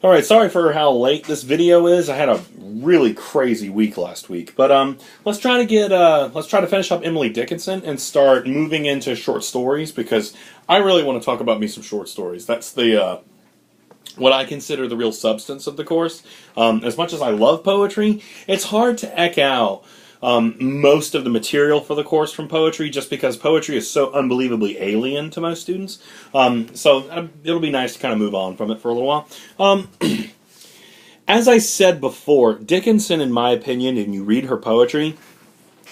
Alright, sorry for how late this video is. I had a really crazy week last week. But let's try to finish up Emily Dickinson and start moving into short stories, because I really want to talk about me some short stories. That's the what I consider the real substance of the course. As much as I love poetry, it's hard to eke out most of the material for the course from poetry, just because poetry is so unbelievably alien to most students. So it'll be nice to kind of move on from it for a little while. As I said before, Dickinson, in my opinion, and you read her poetry,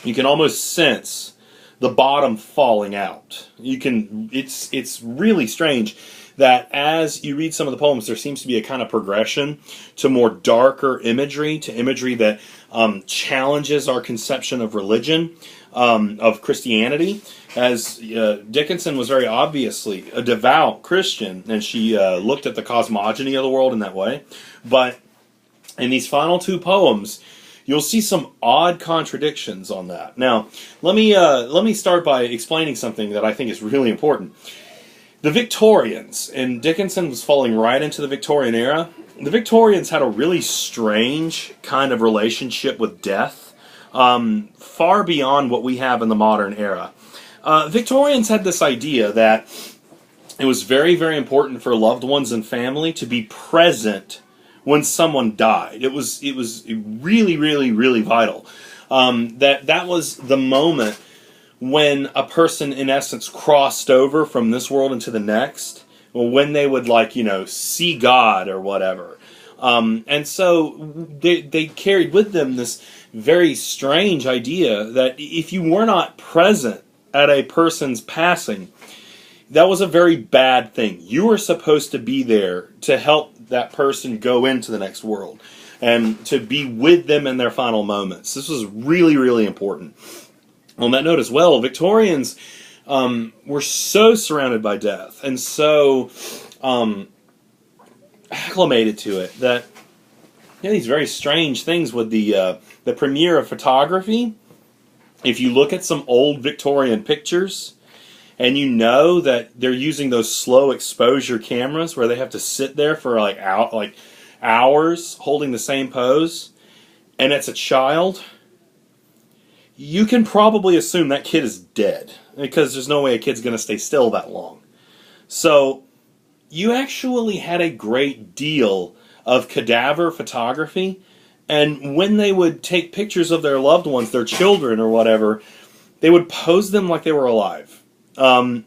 you can almost sense the bottom falling out. It's really strange that as you read some of the poems, there seems to be a kind of progression to more darker imagery, to imagery that challenges our conception of religion, of Christianity. As Dickinson was very obviously a devout Christian, and she looked at the cosmogony of the world in that way. But in these final two poems, you'll see some odd contradictions on that. Now, let me start by explaining something that I think is really important. The Victorians, and Dickinson was falling right into the Victorian era. The Victorians had a really strange kind of relationship with death, far beyond what we have in the modern era. Victorians had this idea that it was very, very important for loved ones and family to be present when someone died. It was really, really, really vital. That was the moment when a person, in essence, crossed over from this world into the next, or when they would, see God or whatever. And so they carried with them this very strange idea that if you were not present at a person's passing, that was a very bad thing. You were supposed to be there to help that person go into the next world and to be with them in their final moments. This was really, really important. On that note as well, Victorians were so surrounded by death and so acclimated to it that these very strange things with the premiere of photography. If you look at some old Victorian pictures, and you know that they're using those slow exposure cameras where they have to sit there for hours holding the same pose, and it's a child, you can probably assume that kid is dead, because there's no way a kid's going to stay still that long. So you actually had a great deal of cadaver photography, and when they would take pictures of their loved ones, their children or whatever, they would pose them like they were alive. And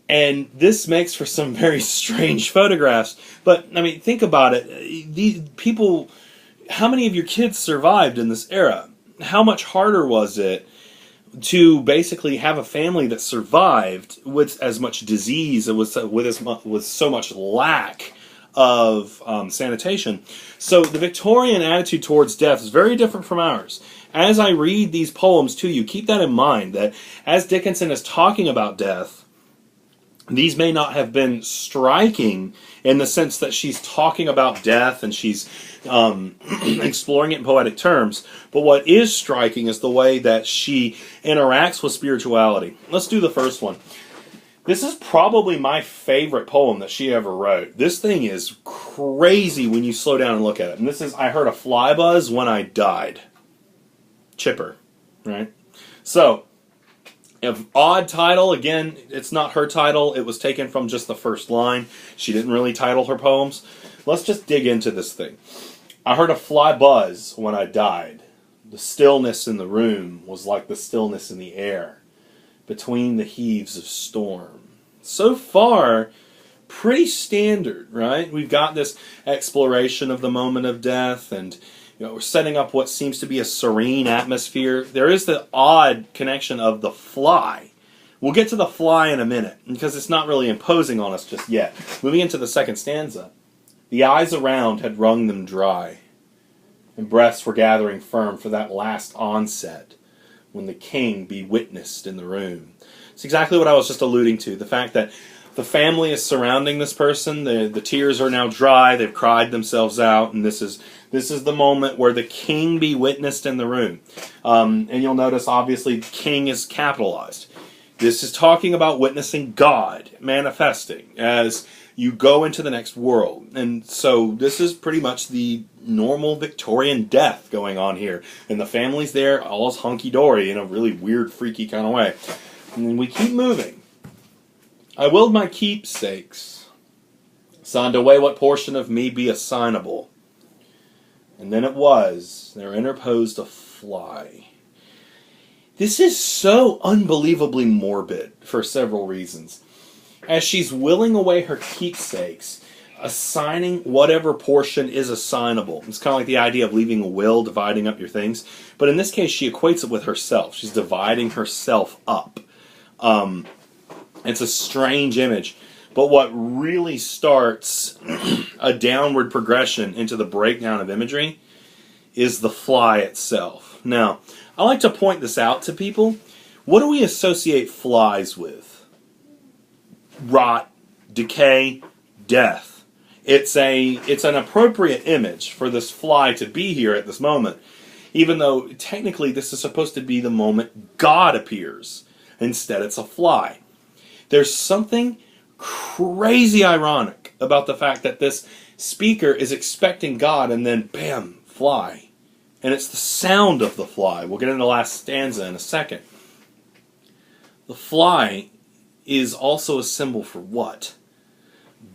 this makes for some very strange photographs. But, think about it. These people, how many of your kids survived in this era? How much harder was it to basically have a family that survived with as much disease and with so much lack of sanitation? So the Victorian attitude towards death is very different from ours. As I read these poems to you, keep that in mind, that as Dickinson is talking about death, these may not have been striking in the sense that she's talking about death and she's exploring it in poetic terms, but what is striking is the way that she interacts with spirituality. Let's do the first one. This is probably my favorite poem that she ever wrote. This thing is crazy when you slow down and look at it. And this is, I heard a fly buzz when I died. Chipper, right? So, odd title. Again, it's not her title. It was taken from just the first line. She didn't really title her poems. Let's just dig into this thing. I heard a fly buzz when I died. The stillness in the room was like the stillness in the air between the heaves of storm. So far, pretty standard, right? We've got this exploration of the moment of death, and we're setting up what seems to be a serene atmosphere. There is the odd connection of the fly. We'll get to the fly in a minute, because it's not really imposing on us just yet. Moving into the second stanza. The eyes around had wrung them dry, and breaths were gathering firm for that last onset, when the king be witnessed in the room. It's exactly what I was just alluding to. The fact that the family is surrounding this person. The tears are now dry. They've cried themselves out, and this is the moment where the king be witnessed in the room. And you'll notice, obviously, king is capitalized. This is talking about witnessing God manifesting as, you go into the next world. And so this is pretty much the normal Victorian death going on here. And the family's there, all's hunky-dory in a really weird, freaky kind of way. And we keep moving. I willed my keepsakes, signed away what portion of me be assignable. And then it was, there interposed a fly. This is so unbelievably morbid for several reasons. As she's willing away her keepsakes, assigning whatever portion is assignable. It's kind of like the idea of leaving a will, dividing up your things. But in this case, she equates it with herself. She's dividing herself up. It's a strange image. But what really starts a downward progression into the breakdown of imagery is the fly itself. Now, I like to point this out to people. What do we associate flies with? Rot, decay, death. It's an appropriate image for this fly to be here at this moment, even though technically this is supposed to be the moment God appears. Instead, it's a fly. There's something crazy ironic about the fact that this speaker is expecting God and then, bam, fly. And it's the sound of the fly. We'll get into the last stanza in a second. The fly is also a symbol for what?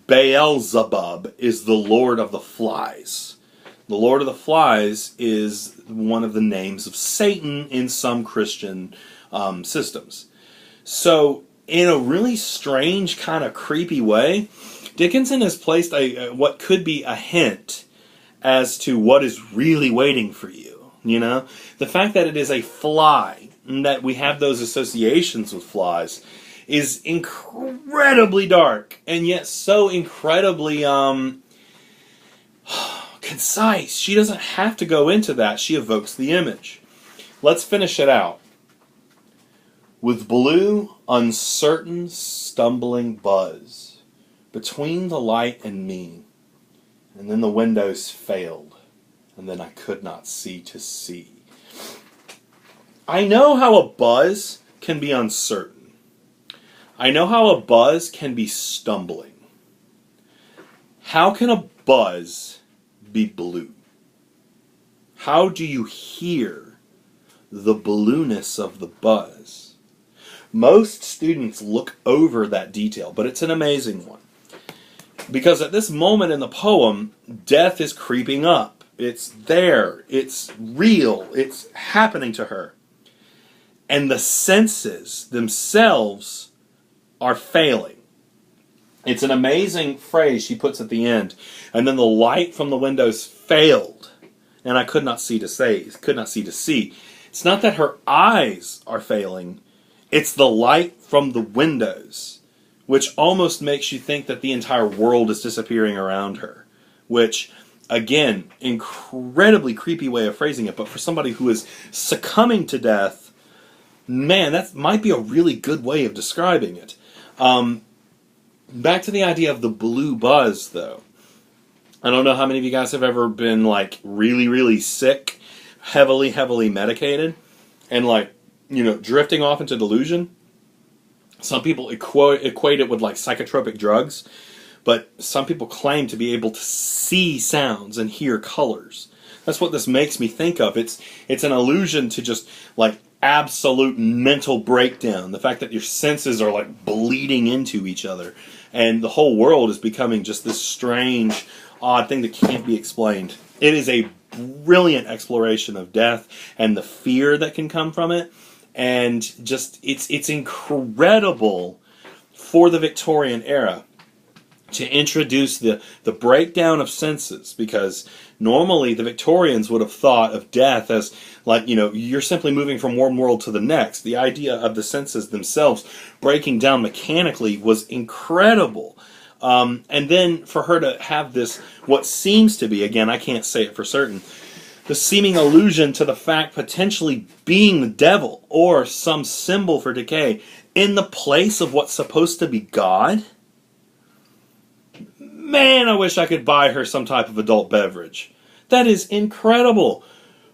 Beelzebub is the Lord of the Flies. The Lord of the Flies is one of the names of Satan in some Christian systems. So, in a really strange, kind of creepy way, Dickinson has placed what could be a hint as to what is really waiting for you. You know? The fact that it is a fly, and that we have those associations with flies, is incredibly dark, and yet so incredibly concise. She doesn't have to go into that. She evokes the image. Let's finish it out. With blue, uncertain, stumbling buzz between the light and me, and then the windows failed, and then I could not see to see. I know how a buzz can be uncertain. I know how a buzz can be stumbling. How can a buzz be blue? How do you hear the blueness of the buzz? Most students look over that detail, but it's an amazing one. Because at this moment in the poem, death is creeping up. It's there. It's real. It's happening to her. And the senses themselves are failing. It's an amazing phrase she puts at the end. And then the light from the windows failed, and I could not see to see. It's not that her eyes are failing. It's the light from the windows, which almost makes you think that the entire world is disappearing around her. Which, again, incredibly creepy way of phrasing it, but for somebody who is succumbing to death, man, that might be a really good way of describing it. Back to the idea of the blue buzz, though. I don't know how many of you guys have ever been, like, really, really sick, heavily, heavily medicated, and, like, you know, drifting off into delusion. Some people equate it with, like, psychotropic drugs, but some people claim to be able to see sounds and hear colors. That's what this makes me think of. It's an allusion to just, like, absolute mental breakdown. The fact that your senses are, like, bleeding into each other. And the whole world is becoming just this strange, odd thing that can't be explained. It is a brilliant exploration of death and the fear that can come from it. And just, it's incredible for the Victorian era to introduce the breakdown of senses, because normally the Victorians would have thought of death as, like, you know, you're simply moving from one world to the next. The idea of the senses themselves breaking down mechanically was incredible. And then for her to have this, what seems to be, again, I can't say it for certain, the seeming allusion to the fact potentially being the devil or some symbol for decay in the place of what's supposed to be God. Man, I wish I could buy her some type of adult beverage. That is incredible.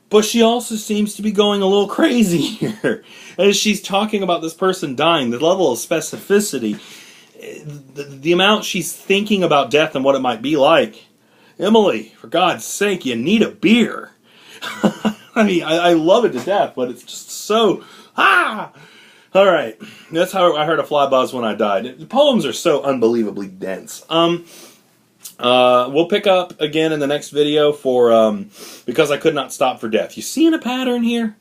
But she also seems to be going a little crazy here. As she's talking about this person dying, the level of specificity, the amount she's thinking about death and what it might be like. Emily, for God's sake, you need a beer. I mean, I love it to death, but it's just so... All right, that's how I heard a fly buzz when I died. The poems are so unbelievably dense. We'll pick up again in the next video for Because I Could Not Stop for Death. You seeing a pattern here?